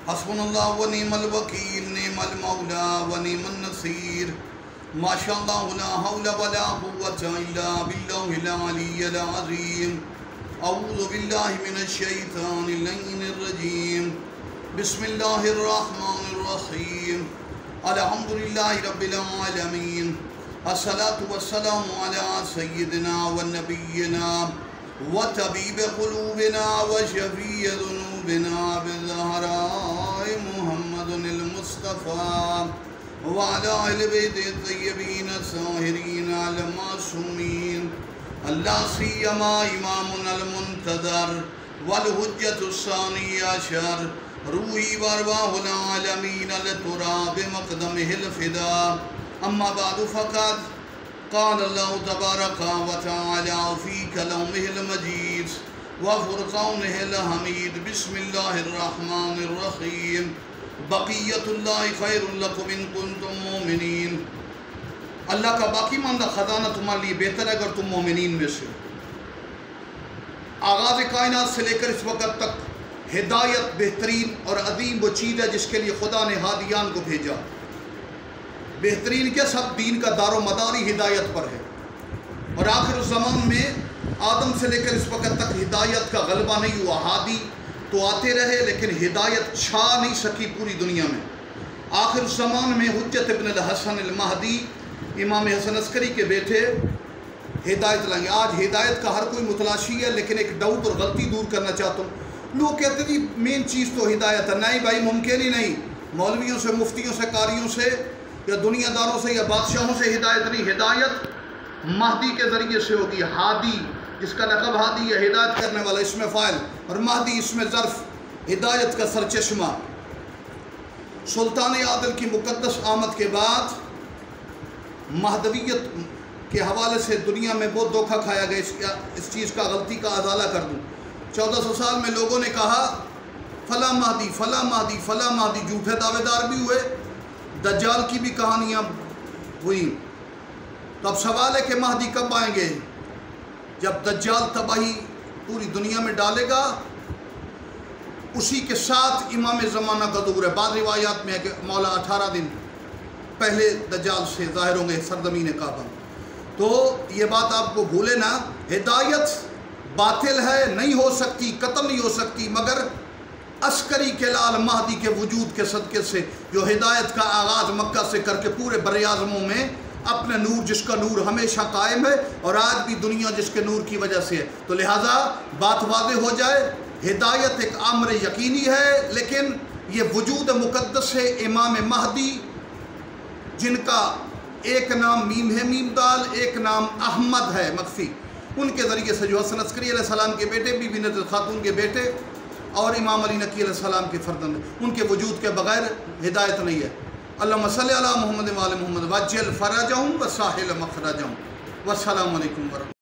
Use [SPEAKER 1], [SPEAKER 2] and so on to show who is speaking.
[SPEAKER 1] حسبناللہ و نعم الوکیل نعم المولا و نعم النصیر ماشاءاللہ لا حول ولا قوة الا باللہ العلی العظیم اعوذ باللہ من الشیطان اللعین الرجیم بسم اللہ الرحمن الرحیم الحمدللہ رب العالمین الصلاة والسلام علی سیدنا و نبینا و طبیب قلوبنا و شفیع ذنوبنا بزہراء محمد المصطفیٰ وعلى آل بیت الطیبین الطاہرین المعصومین اللہ سیما امامنا المنتظر والحجة الثانی عشر روحی وارواح العالمین لتراب مقدمہ الفدا اما بعد فقط قال اللہ تبارک و تعالی فی کلامہ المجید وفرقانہ الحمید بسم اللہ الرحمن الرحیم بقیت اللہ خیر لکم ان کنتم مومنین اللہ کا باقی ماندہ خزانہ تمہارے لیے بہتر ہے اگر تم مومنین میں سے آغاز کائنات سے لے کر اس وقت تک ہدایت بہترین اور عظیم وہ چیز ہے جس کے لیے خدا نے ہادیان کو بھیجا بہترین کے سب دین کا دار و مدار ہی ہدایت پر ہے اور آخر الزمان میں آدم سے لے کر اس وقت تک ہدایت کا غلبہ نہیں ہوا ہادی تو آتے رہے لیکن ہدایت چھا نہیں سکی پوری دنیا میں آخر الزمان میں حجت ابن الحسن المہدی امام حسن عسکری کے بیٹے ہدایت لائیں گے آج ہدایت کا ہر کوئی متلاشی ہے لیکن ایک ڈاؤٹ اور غلطی دور کرنا چاہتا ہوں لوگ کہتے ہیں مین چیز تو ہدایت ہے نہیں بھائی ممکن ہی نہیں مولویوں سے مفتیوں سے قاریوں سے یا دنیا داروں سے یا بادشاہوں سے ہدایت نہیں ہدایت مہدی کے ذریعے سے ہوگی ہادی جس کا لقب ہادی ہے ہدایت کرنے والا اسم فاعل اور مہدی اسم ظرف ہدایت کا سرچشمہ سلطان عادل کی مقدس آمد کے بعد مہدویت کے حوالے سے دنیا میں بہت دھوکہ کھایا گیا اس چیز کا غلطی کا ازالہ کر دوں 1400 سال میں لوگوں نے کہا فلاں مہدی فلاں مہدی فلاں مہدی جھوٹے دعوے دار بھی ہوئے دجال کی بھی کہانیاں ہوئیں تو اب سوال ہے کہ مہدی کب آئیں گے جب دجال تباہی پوری دنیا میں ڈالے گا اسی کے ساتھ امام زمانہ کا ظہور ہے بعض روایات میں ہے کہ مولا 18 دن پہلے دجال سے ظاہر ہوں گے سرزمین کعبہ تو یہ بات آپ کو بھولے نا ہدایت باطل ہے نہیں ہو سکتی قتل نہیں ہو سکتی مگر عسکری کے لال مہدی کے وجود کے صدقے سے جو ہدایت کا آغاز مکہ سے کر کے پورے بر اعظموں میں اپنے نور جس کا نور ہمیشہ قائم ہے اور آج بھی دنیا جس کے نور کی وجہ سے ہے تو لہٰذا بات واضح ہو جائے ہدایت ایک امر یقینی ہے لیکن یہ وجود مقدس ہے امام مہدی جن کا ایک نام میم ہے میم دال ایک نام احمد ہے مخفی ان کے ذریعے سے جو حسن عسکری علیہ السلام کے بیٹے بی بی نظر خاتون کے بیٹے اور امام علی نقی علیہ السلام کے فرزند ان کے وجود کے بغیر ہدایت نہیں ہے اللہم صلی علی محمد و آل محمد وجل فرجہم و ساحل مخرجہم والسلام علیکم ورحمۃ